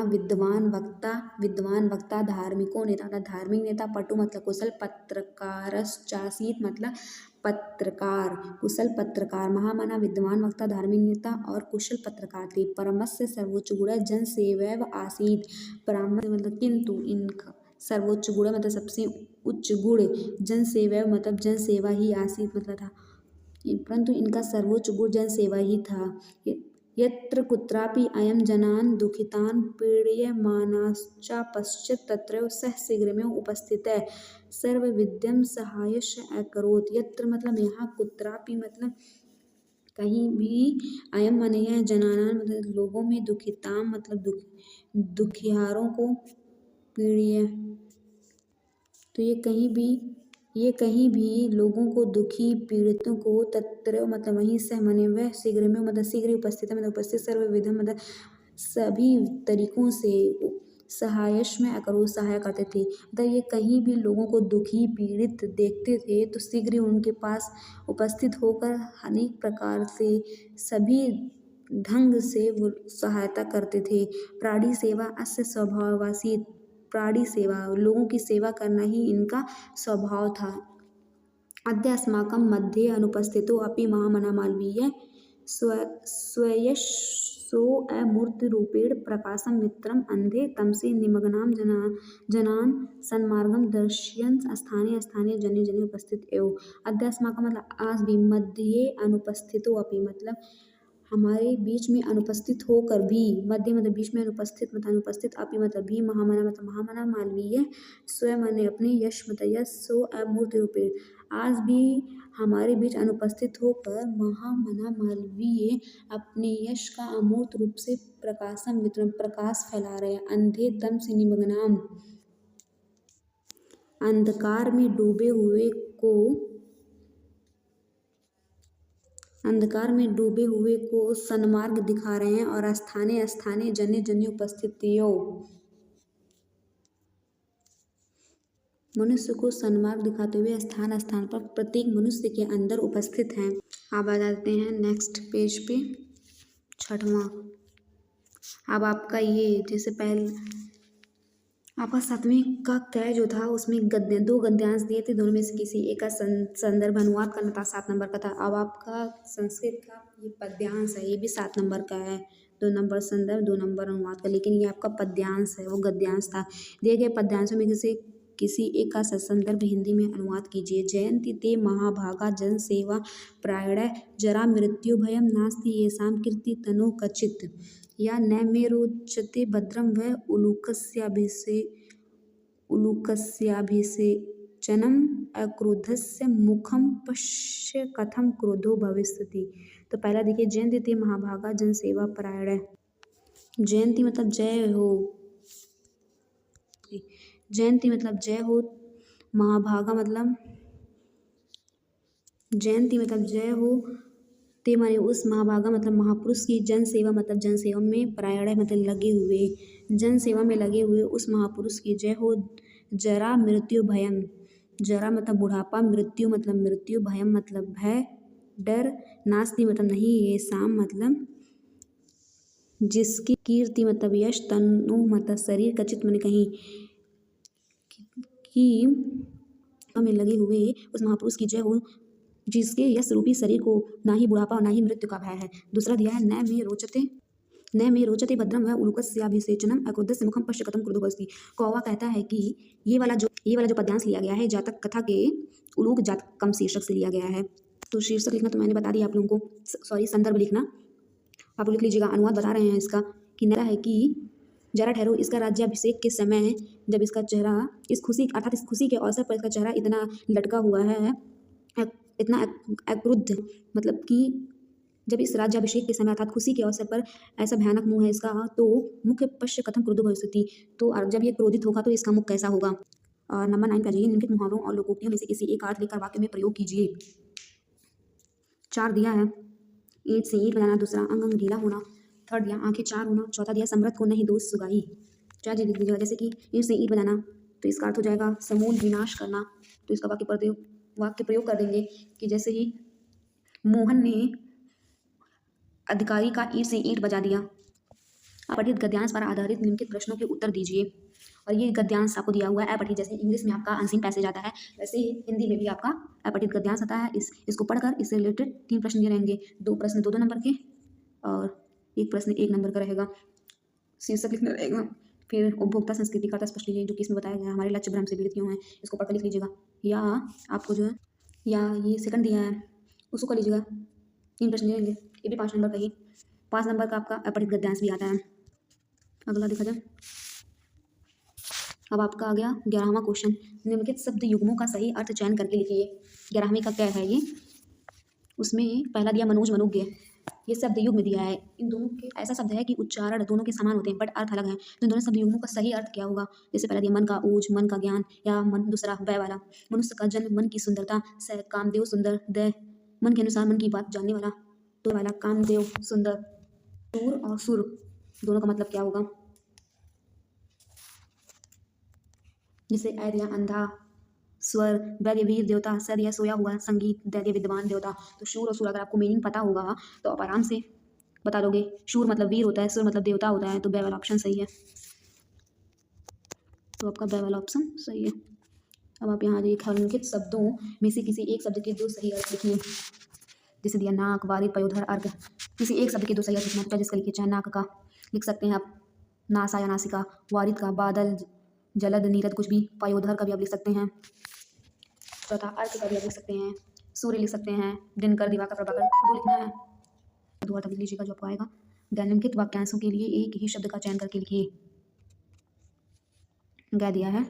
विद्वान वक्ता धार्मिको नेता धार्मिक नेता, पटु मतलब कुशल, पत्रकारश्चासीत् मतलब पत्रकार, कुशल पत्रकार, महामना विद्वान वक्ता धार्मिक नेता और कुशल पत्रकार थे। परमस्य सर्वोच्च गुण जन सेवैव आसीत्, परामर्श मतलब किंतु इनका सर्वोच्च गुण मतलब सबसे उच्च गुण, जन सेवैव मतलब जन सेवा ही, आसीत् मतलब था, परंतु इनका सर्वोच्च गुण जन सेवा ही था। यत्र कुत्रापि अयं जनान् दुःखितान् पीड्यमानाश्चापश्यत् तत्रैव सः शीघ्रमेव उपस्थितः सर्वविधं साहाय्यम् अकरोत्। यत्र मतलब यहाँ, कुत्रापि मतलब कहीं भी, अयम माने यह, जनानां मतलब लोगों में, दुखितां मतलब दुखियारों को, पीड़िया तो ये कहीं भी लोगों को, दुखी पीड़ितों को, तत्र मतलब वहीं से, माने वह, शीघ्र में मतलब शीघ्र उपस्थित मतलब उपस्थित, सर्वविधम मतलब सभी तरीकों से, सहायश में अकरो सहाय करते थे, मतलब ये कहीं भी लोगों को दुखी पीड़ित देखते थे तो शीघ्र ही उनके पास उपस्थित होकर अनेक प्रकार से, सभी ढंग से वो सहायता करते थे। प्राणी सेवा अस्य स्वभाववासी, प्राणी सेवा लोगों की सेवा करना ही इनका स्वभाव था। अद्य अस्माकं मध्ये अनुपस्थितो अपि महामना मालवीय स्वयशोऽमूर्तिरूपेण प्रकाशं मित्रम् अन्धे तमसे निमग्नान् जनान् सन्मार्गं दर्शयन् स्थाने स्थाने जने जने उपस्थित एव। अद्य अस्माकं मतलब आज भी, मध्ये अनुपस्थितो अपि मतलब हमारे बीच में अनुपस्थित होकर भी, मध्य मतलब बीच में, अनुपस्थित मतलब अनुपस्थित, अपि मतलब भी, महामना मतलब महामना मालवीय स्वयं माने अपने, यश मतलब यश, सो अमूर्त रूपेण आज भी हमारे बीच अनुपस्थित होकर महामना मालवीय अपने यश का अमूर्त रूप से प्रकाशम मतलब प्रकाश फैला रहे हैं। अंधे तम से निमग्नाम अंधकार में डूबे हुए को सन्मार्ग दिखा रहे हैं, और स्थाने स्थाने जने जने उपस्थितियों मनुष्य को सन्मार्ग दिखाते हुए स्थान स्थान पर प्रत्येक मनुष्य के अंदर उपस्थित हैं। अब आ जाते हैं नेक्स्ट पेज पे, 6वां। अब आपका ये, जैसे पहले आपका 7वें का कै जो था उसमें दो गद्यांश दिए थे, दोनों में से किसी एक का संदर्भ अनुवाद करना था, 7 नंबर का था। अब आपका संस्कृत का ये पद्यांश है, ये भी 7 नंबर का है, 2 नंबर संदर्भ, 2 नंबर अनुवाद का, लेकिन ये आपका पद्यांश है, वो गद्यांश था। दिए गए पद्यांशों में से किसी एक का संदर्भ हिंदी में अनुवाद कीजिए। जयन्ति ते महाभागा जन सेवा प्रायण जरा मृत्यु भयम नास्ति येषां कीर्ति तनो कचित, या न मे रोचते भद्रं व उलूकस्याभिषेचनम् अक्रोधस्य मुखं पश्य कथं क्रोधो भविष्यति। तो पहला देखिए, जयन्ति ते महाभागा जन सेवा परायण। जयंती मतलब जय हो, जयंती मतलब जय हो, महाभागा मतलब जयंती मतलब जय हो, ते माने उस, महाभागा मतलब महापुरुष की, जन सेवा मतलब जन सेवा में, परायण मतलब लगे हुए, जन सेवा में लगे हुए उस महापुरुष की जय हो। जरा मृत्यु भयम, जरा मतलब बुढ़ापा, मृत्यु मतलब मृत्यु, भयम मतलब भय, डर, नास्ति मतलब नहीं, ये शाम मतलब जिसकी, कीर्ति मतलब यश, तनु मतलब शरीर, कचित मन कहीं, कि में लगे हुए उस महापुरुष की जय हो जिसके यश रूपी शरीर को ना ही बुढ़ापा और ना ही मृत्यु का भय है। दूसरा दिया है, न मे रोचते भद्रम व उलूकस्याभिषेचनम अक्रोधस्य मुखम पश्य कथम क्रोधो भविष्यति। कौवा कहता है कि ये वाला जो पद्यांश लिया गया है जातक कथा के उलूक जातकम शीर्षक से लिया गया है। तो शीर्षक लिखना तो मैंने बता दिया आप लोगों को, संदर्भ लिखना आप लिख लीजिएगा। अनुवाद बता रहे हैं इसका, कि नरा है कि जरा ठहरो, इसका राज्याभिषेक के समय जब इसका चेहरा, इस खुशी अर्थात इस खुशी के अवसर पर इसका चेहरा इतना लटका हुआ है, इतना अक्रुद्ध, मतलब कि जब इस राज्याभिषेक के समय अर्थात खुशी के अवसर पर ऐसा भयानक मुंह है इसका, तो मुख्य पश्य कथम क्रोधो भविष्यति, तो जब ये क्रोधित होगा तो इसका मुख कैसा होगा। नंबर 9 पे आ जाइए, निम्नलिखित मुहावरों और लोकोक्तियों में से किसी एक अर्थ लेकर वाक्य में प्रयोग कीजिए। 4 दिया है, ईंट से ईंट बजाना, दूसरा अंग अंग ढीला होना, थर्ड दिया आंखें 4 होना, चौथा दिया समृद्ध को नहीं दोष सुगाई। 4 जी लिख दीजिएगा। जैसे कि ईंट से ईंट बनाना, तो इसका अर्थ हो जाएगा समूल विनाश करना, तो इसका वाक्य प्रयोग कर देंगे कि जैसे ही मोहन ने अधिकारी का ईंट से ईंट बजा दिया, अपठित गद्यांश पर आधारित निम्नलिखित प्रश्नों के उत्तर दीजिए। और ये गद्यांश आपको दिया हुआ है अपठित, जैसे इंग्लिश में आपका अनसीन पैसेज आता है वैसे ही हिंदी में भी आपका अपठित गद्यांश आता है। इसको पढ़कर इससे रिलेटेड 3 प्रश्न दिए रहेंगे, 2 प्रश्न 2-2 नंबर के और 1 प्रश्न 1 नंबर का रहेगा। शीर्षक लिखना रहेगा। फिर उपभोक्ता संस्कृति का अर्थ स्पष्ट कीजिए, जो कि इसमें बताया गया है हमारे लक्ष्य भ्रम से पीड़ित क्यों हैं, इसको पढ़कर लिख लीजिएगा। या आपको जो है या ये सेकंड दिया है उसको कर लीजिएगा, 3 प्रश्न दिए रहेंगे, ये भी 5 नंबर का ही। 5 नंबर का आपका अपठित गद्यांश भी आता है। अगला देखा जाए, अब आपका आ गया 11वां क्वेश्चन, निम्नलिखित शब्द युग्मों का सही अर्थ चयन करके लिखिए। 11वीं का क्या है ये, उसमें पहला दिया मनोज मनोज्ञ, ये शब्द युग्म दिया है। इन दोनों के ऐसा शब्द है कि उच्चारण दोनों के समान होते हैं बट अर्थ अलग है, तो इन दोनों शब्द युग्मों का सही अर्थ क्या होगा। जैसे पहला दिया मन का ओज, मन का ज्ञान, या मन दूसरा वह वाला, मनुष्य का जन्म, मन की सुंदरता, स कामदेव सुंदर, द मन के अनुसार मन की बात जानने वाला, तो वाला कामदेव सुंदर, सूर और सुर दोनों का मतलब क्या होगा। जैसे ऐ दिया अंधा, स्वर, वैद्य वीर देवता, स दिया सोया हुआ, संगीत, दैद्य विद्वान देवता। तो शूर और सुर अगर आपको मीनिंग पता होगा तो आप आराम से बता दोगे। शूर मतलब वीर होता है, सुर मतलब देवता होता है, तो ब वाला ऑप्शन सही है। तो आपका ब वाला ऑप्शन सही है। अब आप यहाँ देखिए निम्नलिखित शब्दों में से किसी एक शब्द के 2 सही अर्थ लिखिए। जैसे दिया नाक, वारिद, पयोधर, अर्घ, किसी एक शब्द के 2 सही अर्थ लिखना होता है, जिसका लिखिए चाहे नाक का लिख सकते हैं आप नासा या नासिका, वारिद का बादल, जलद, नीरद कुछ भी, पयोधर का भी आप लिख सकते हैं, चौथा अर्थ का भी आप लिख सकते हैं, सूर्य लिख सकते हैं, दिनकर, दिवाकर, प्रभाकर, 2 लिखना है, 2 अर्थ लिख लीजिएगा जो आपको आएगा। निम्नलिखित वाक्यांशों के लिए एक ही शब्द का चयन करके लिखिए। क्या दिया है,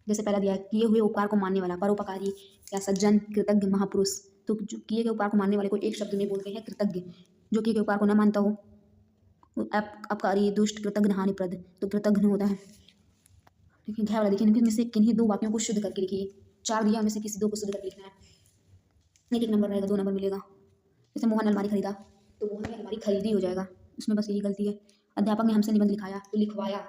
जैसे पहला दिया है किए हुए उपकार को मानने वाला, परोपकारी या सज्जन, कृतज्ञ, महापुरुष। तो जो किए गए उपकार को मानने वाले को एक शब्द में बोलते हैं कृतज्ञ, जो किए गए उपकार को न मानता हो अपकारी, दुष्ट, कृतज्ञ, हानिप्रद, तो कृतज्ञ होता है। देखिए घ वाला देखिए, इनमें से किन्हीं 2 वाक्यों को शुद्ध करके लिखिए। 4 दिया में से किसी 2 को शुद्ध करके लिखना है, 1-1 नंबर रहेगा, 2 नंबर मिलेगा। जैसे मोहन अलमारी खरीदा, तो मोहन ने अलमारी खरीदी हो जाएगा, उसमें बस यही गलती है। अध्यापक ने हमसे निबंध लिखाया, तो लिखवाया,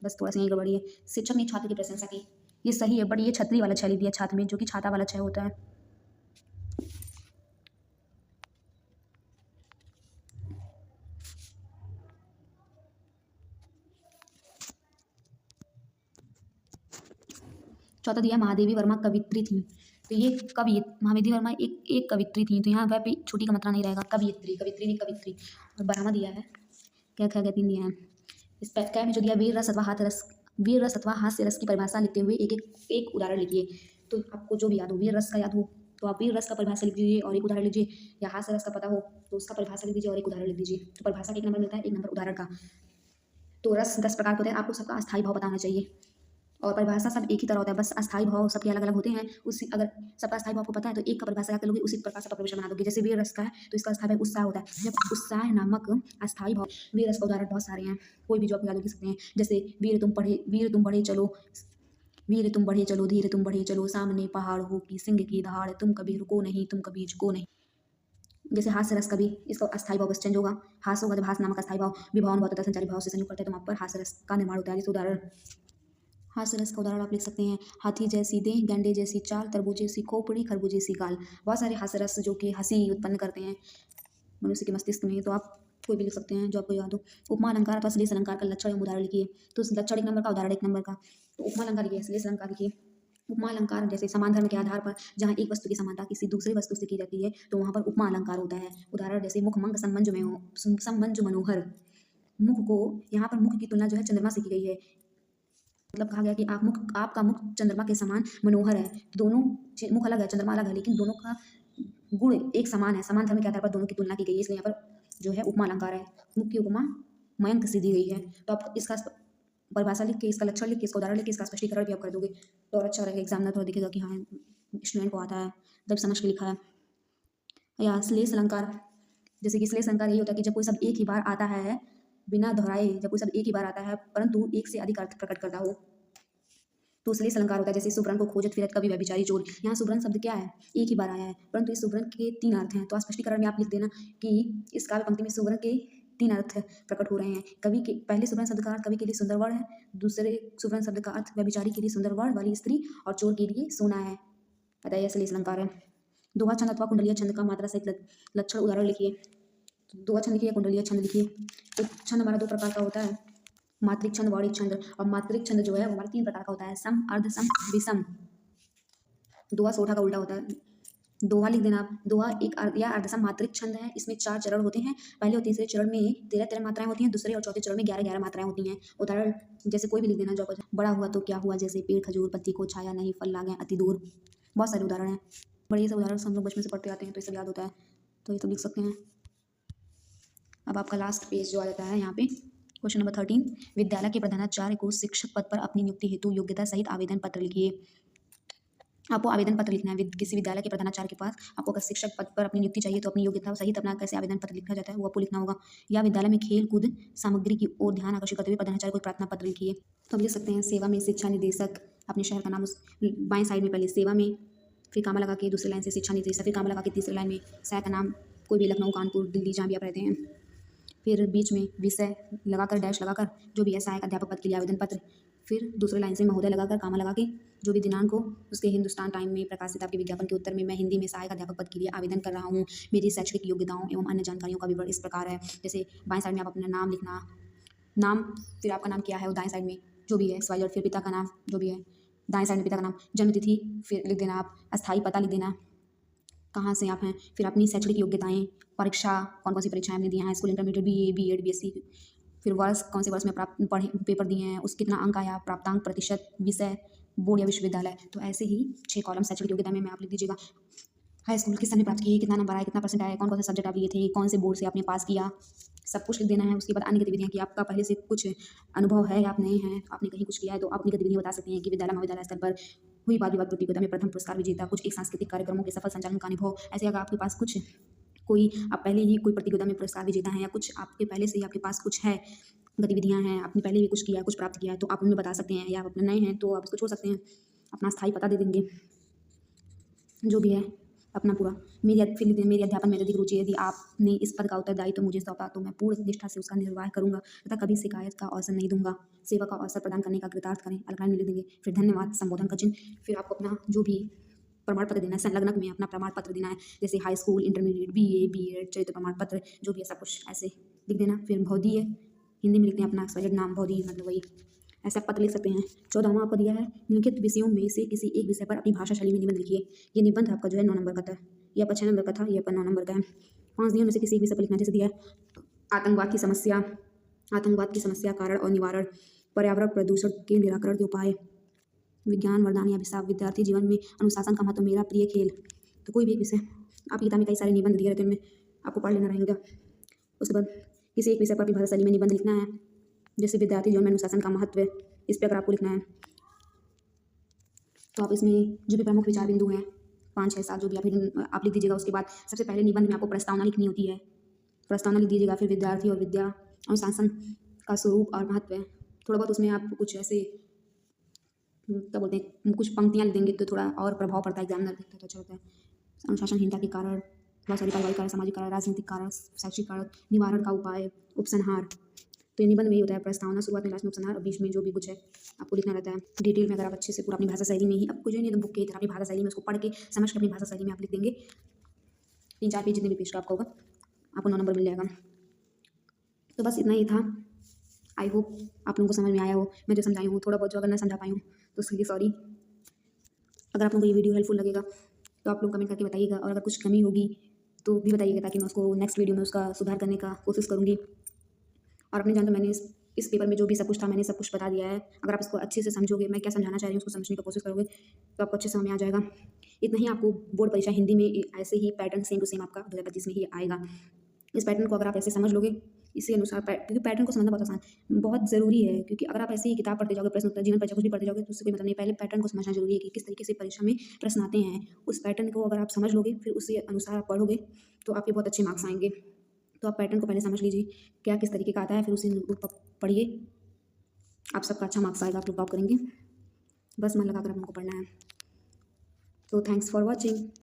बस थोड़ा सा यही गड़बड़ी है। शिक्षक ने छात्र की प्रशंसा की, ये सही है बट ये छतरी वाला छ लिख दिया छात्र में, जो कि छाता वाला छ होता है। चौथा दिया महादेवी वर्मा कवित्री थी, तो ये महादेवी वर्मा एक कवित्री थी, तो यहाँ वह पे छोटी का मतलब नहीं रहेगा, कवियत्री, कवित्री नहीं कवित्री। और 12वां दिया है क्या 3 दिया है। इस कै में जो दिया वीर रस अथवा वीर रस अथवा हास्य रस की परिभाषा लिखते हुए एक उदाहरण लिखिए। तो आपको जो भी याद हो, वीर रस का याद हो तो आप वीर रस का परिभाषा लिख दीजिए और एक उदाहरण लीजिए, या हास्य रस का पता हो तो उसका परिभाषा लिख दीजिए और एक उदाहरण लिख दीजिए। तो परिभाषा का 1 नंबर मिलता है, 1 नंबर उदाहरण का। तो रस 10 प्रकार के होते हैं, आपको सबका अस्थायी भाव बताना चाहिए और परिभाषा सब एक ही तरह होता है, बस अस्थायी भाव सबके अलग अलग होते हैं। उसी अगर सबका अस्थायी भाव को पता है तो एक का परिभाषा क्या लोगे, उसी प्रकार से परिभाषा बना दोगे। जैसे वीर रस का है तो इसका अस्थायी भाव उत्साह होता है, जब उत्साह नामक अस्थायी भाव, वीर रस का उदाहरण बहुत सारे हैं, कोई भी जो आप याद लिख सकते हैं। जैसे वीर तुम बढ़े चलो, वीर तुम बढ़े चलो, धीर तुम बढ़े चलो, सामने पहाड़ हो कि सिंह की दहाड़, तुम कभी रुको नहीं, तुम कभी झुको नहीं। जैसे हास्य रस का भी इसका अस्थायी भाव बस चेंज होगा, हास होगा जब हास नामक अस्थायी भाव विभावन भाव तथा संचारी भाव से संयुक्त करते हैं तो वहाँ पर हास्य रस का निर्माण होता है। जैसे उदाहरण, हास्य रस का उदाहरण आप लिख सकते हैं, हाथी जैसी देह, गैंडे जैसी चाल, तरबूजे सी खोपड़ी, खरबूजे सी गाल। बहुत सारे हास्य रस जो कि हंसी उत्पन्न करते हैं मनुष्य के मस्तिष्क में, तो आप कोई भी लिख सकते हैं जो आपको याद हो। उपमा अलंकार अथवा श्लेष अलंकार का लक्षण एवं उदाहरण लिखिए। तो लक्षण 1 नंबर का, उदाहरण 1 नंबर का। तो उपमा अलंकार लिखिए, श्लेष अलंकार लिखिए। उपमा अलंकार जैसे समान धर्म के आधार पर जहाँ एक वस्तु की समानता किसी दूसरे वस्तु से की जाती है तो वहाँ पर उपमा अलंकार होता है। उदाहरण जैसे मुख मंग सम्मंजु मनोहर, मुख को यहाँ पर मुख की तुलना जो है चंद्रमा से की गई है, मतलब कहा गया कि आपका मुख चंद्रमा के समान मनोहर है। दोनों मुख अलग है, चंद्रमा अलग है, लेकिन दोनों का गुण एक समान है, समान धर्म के आधार पर दोनों की तुलना की गई है, इसलिए यहाँ पर जो है उपमा अलंकार है। मुख की उपमा मयंक से दी गई है। तो आप इसका परिभाषा लिख के, इसका लक्षण लिख के, इसका उदाहरण लिख के, इसका स्पष्टीकरण भी आप कर दोगे तो और अच्छा रहेगा, एग्जामिनर थोड़ा दिखेगा कि हाँ स्टूडेंट को आता है, तब समझ के लिखा है। या श्लेष अलंकार, जैसे कि श्लेष अलंकार ये होता है कि जब कोई शब्द एक ही बार आता है बिना दोहराए, जब कोई शब्द एक ही बार आता है परंतु एक से अधिक अर्थ प्रकट करता हो तो श्लेष अलंकार होता है। जैसे सुब्रन को खोजत फिरत कभी व्यभिचारी चोर, यहाँ सुब्रन शब्द क्या है, एक ही बार आया है, परंतु इस सुब्रन के 3 अर्थ हैं। तो स्पष्टीकरण में आप लिख देना कि इस काव्य पंक्ति में सुब्रन के 3 अर्थ प्रकट हो रहे हैं। कवि के पहले सुब्रन शब्द का अर्थ कवि के लिए सुंदर वर्ण है, दूसरे सुब्रन शब्द का अर्थ व्यभिचारी के लिए सुंदर वर्ण वाली स्त्री और चोर के लिए सोना है, अतः यह श्लेष अलंकार है। दोहा छंद अथवा कुंडलीय छंद का मात्रा सहित लक्षण उदाहरण लिखिए। दोहा छंद लिखिए या कुंडलीय छंद लिखिए। तो छंद हमारा 2 प्रकार का होता है, मात्रिक छंद, वौड़िक छंद। और मात्रिक छंद जो है वो हमारा 3 प्रकार का होता है, सम, अर्ध सम, विषम। दोहा सोठा का उल्टा होता है। दोहा लिख देना आप। दोहा एक अर्ध या अर्धसम मात्रिक छंद है। इसमें 4 चरण होते हैं। पहले और तीसरे चरण में 13-13 मात्राएं होती हैं। दूसरे और चौथे चरण में 11-11 मात्राएं होती हैं। उदाहरण जैसे कोई भी लिख देना जो कुछ बड़ा हुआ तो क्या हुआ, जैसे पेड़ खजूर, पत्ती को छाया नहीं, फल लागे अति दूर। बहुत सारे उदाहरण हैं। बड़े ये सब उदाहरण हम लोग बचपन से पढ़ते आते हैं तो ये सब याद होता है, तो ये सब लिख सकते हैं। अब आपका लास्ट पेज जो आ जाता है यहाँ पे, क्वेश्चन नंबर 13, विद्यालय के प्रधानाचार्य को शिक्षक पद पर अपनी नियुक्ति हेतु योग्यता सहित आवेदन पत्र लिखिए। आपको आवेदन पत्र लिखना है। किसी विद्यालय के प्रधानाचार्य के पास आपको अगर शिक्षक पद पर अपनी नियुक्ति चाहिए तो अपनी योग्यता सहित अपना कैसे आवेदन पत्र लिखा जाता है वो आपको लिखना होगा। या विद्यालय में खेल कूद सामग्री की ओर ध्यान आकर्षित करते हुए प्रधानाचार्य को प्रार्थना पत्र लिखिए। तो हम लिख सकते हैं, सेवा में शिक्षा निदेशक, अपने शहर का नाम उस बाएं साइड में पहले सेवा में, फिर कामा लगा के दूसरी लाइन से शिक्षा निदेशक, फिर कामा लगा के तीसरी लाइन में शहर का नाम, कोई भी लखनऊ, कानपुर, दिल्ली, जहाँ भी आप रहते हैं। फिर बीच में विषय लगाकर डैश लगाकर जो भी है सहायक अध्यापक पद के लिए आवेदन पत्र। फिर दूसरे लाइन से महोदय लगाकर कामा लगा के जो भी दिनांक हो उसके हिंदुस्तान टाइम में प्रकाशित आपके विज्ञापन के उत्तर में मैं हिंदी में सहायक अध्यापक पद के लिए आवेदन कर रहा हूँ। मेरी शैक्षणिक योग्यताओं एवं अन्य जानकारियों का विवरण इस प्रकार है। जैसे बाएं साइड में आप अपना नाम लिखना, नाम फिर आपका नाम क्या है वो दाएं साइड में जो भी है स्वाइजर, फिर पिता का नाम जो भी है दाएं साइड में पिता का नाम, जन्म तिथि फिर लिख देना आप, अस्थायी पता लिख देना, कहाँ से आप हैं, फिर अपनी शैक्षणिक योग्यताएं, परीक्षा कौन कौन सी परीक्षाएं आपने दी हैं, school, intermediate, BA, BEd, BSc, फिर वर्ष कौन से वर्ष में प्राप्त पढ़े पेपर दिए हैं, उस कितना अंक आया, प्राप्तांक, प्रतिशत, विषय, बोर्ड या विश्वविद्यालय। तो ऐसे ही 6 कॉलम शैक्षणिक योग्यता में आप लिख दीजिएगा। हाई स्कूल किस समय प्राप्त की, कितना नंबर आया, कितना परसेंट आया, कौन कौन से सब्जेक्ट आप लिए थे, कौन से बोर्ड से आपने पास किया, सब कुछ लिख देना है। उसके बाद अन्य गतिविधियाँ कि आपका पहले से कुछ अनुभव है या आप नहीं हैं, आपने कहीं कुछ किया है तो आप अपनी गतिविधियाँ बता सकते हैं कि विद्यालय महाविद्यालय स्तर पर हुई वाद विवाद प्रतियोगिता में प्रथम पुरस्कार विजेता, कुछ एक सांस्कृतिक कार्यक्रमों के सफल संचालन का अनुभव। ऐसे अगर आपके पास कुछ कोई आप पहले ही कोई प्रतियोगिता में पुरस्कार विजेता हैं या कुछ आपके पहले से ही आपके पास कुछ है, गतिविधियाँ हैं, आपने पहले भी कुछ किया है, कुछ प्राप्त किया है तो आप उनमें बता सकते हैं। या आप अपने नए हैं तो आप इसको छोड़ सकते हैं, अपना स्थायी पता दे देंगे जो भी है अपना पूरा। मेरी अध्यापन में अधिक रुचि है। यदि आपने इस पद का उत्तरदायित्व तो मुझे सौंपा तो मैं पूर्ण निष्ठा से उसका निर्वाह करूंगा तथा कभी शिकायत का अवसर नहीं दूंगा। सेवा का अवसर प्रदान करने का कृतार्थ करें, अल्पकाल में लिख देंगे। फिर धन्यवाद, संबोधन का चिन्ह, फिर आपको अपना जो भी प्रमाण पत्र देना है, संलग्नक में अपना प्रमाण पत्र देना है, जैसे high school, intermediate, BA, BEd, चरित्र प्रमाण पत्र जो भी है सब कुछ ऐसे लिख देना। फिर भौदीय हिंदी में लिखते हैं अपना सॉलिड नाम, भौदीय मतलब वही, ऐसा पत्र लिख सकते हैं। 14वां आपको दिया है, निम्नलिखित विषयों में से किसी एक विषय पर अपनी भाषा शैली में निबंध लिखिए। ये निबंध आपका जो है 9 नंबर का था, ये आपका 6 नंबर का था, ये आपका 9 नंबर का है। 5 दिनों में से किसी एक विषय पर लिखना। जैसे दिया है आतंकवाद की समस्या, कारण और निवारण, पर्यावरण प्रदूषण के निराकरण के उपाय, विज्ञान वरदान या अभिशाप, विद्यार्थी जीवन में अनुशासन का महत्व, मेरा प्रिय खेल। तो कोई भी एक विषय, आपकी किताब में कई सारे निबंध दिए रहते हैं, उनमें आपको पढ़ लेना रहेगा। उसके बाद किसी एक विषय पर अपनी भाषा शैली में निबंध लिखना है, जैसे विद्यार्थी जीवन में अनुशासन का महत्व, इस पर अगर आपको लिखना है तो आप इसमें जो भी प्रमुख विचार बिंदु हैं 5, 6, 7 जो भी आप लिख दीजिएगा। उसके बाद सबसे पहले निबंध में आपको प्रस्तावना लिखनी होती है, प्रस्तावना लिख दीजिएगा। फिर विद्यार्थी और विद्या अनुशासन का स्वरूप और महत्व है, थोड़ा बहुत उसमें आप कुछ ऐसे क्या बोलते हैं कुछ पंक्तियाँ लिख देंगे तो थोड़ा और प्रभाव पड़ता है, एग्जामिनर देखता है तो अच्छा होता है। अनुशासनहीनता के कारण, बहुत सारी पारिवारिक कारण, सामाजिक कारण, राजनीतिक कारण, शैक्षिक कारण, निवारण का उपाय, उपसंहार। तो ये निबंध में ही होता है प्रस्तावना, शुरुआत में, लास्ट में उपसंहार और बीच में जो भी कुछ है आपको लिखना रहता है डिटेल में। अगर आप अच्छे से पूरा अपनी भाषा शैली में ही, आपको जो है नहीं बुक की तरह अपनी भाषा शैली में उसको पढ़ के समझ के अपनी भाषा शैली में आप लिख देंगे। 3-4 पेज जितने भी पेज का आपका होगा आपको 9 नंबर मिल जाएगा। तो बस इतना ही था। आई होप आप लोगों को समझ में आया हो, मैं जो समझाई हूँ। थोड़ा बहुत जो अगर ना समझा पाई हूँ तो उसके लिए सॉरी। अगर आप लोगों को ये वीडियो हेल्पफुल लगेगा तो आप लोग कमेंट करके बताइएगा, और अगर कुछ कमी होगी तो भी बताइएगा ताकि मैं उसको नेक्स्ट वीडियो में उसका सुधार करने का कोशिश करूँगी। और अपने जान तो मैंने इस पेपर में जो भी सब कुछ था मैंने सब कुछ बता दिया है। अगर आप इसको अच्छे से समझोगे, मैं क्या समझाना चाह रही हूँ उसको समझने की कोशिश करोगे तो आपको अच्छे से समझ में आ जाएगा। इतना ही आपको बोर्ड परीक्षा हिंदी में ऐसे ही पैटर्न सेम टू सेम आपका 2025 में ही आएगा। इस पैटर्न को अगर आप ऐसे समझ लोगे, इसी अनुसार क्योंकि पैटर्न को समझना बहुत आसान, बहुत ज़रूरी है। क्योंकि अगर आप ऐसे ही किताब पढ़ते जाओगे, प्रश्न उत्तर, जीवन परीक्षा कुछ भी पढ़ते जाओगे तो उससे कोई मतलब नहीं। पहले पैटर्न को समझना जरूरी है कि किस तरीके से परीक्षा में प्रश्न आते हैं। उस पैटर्न को अगर आप समझ लोगे, फिर उसी अनुसार आप पढ़ोगे तो आपके बहुत अच्छे मार्क्स आएंगे। तो आप पैटर्न को पहले समझ लीजिए क्या किस तरीके का आता है, फिर उसी पढ़िए, आप सबका अच्छा मार्क्स आएगा, आप लोग टॉप करेंगे। बस मन लगाकर आप लोगों को पढ़ना है। तो थैंक्स फॉर वॉचिंग।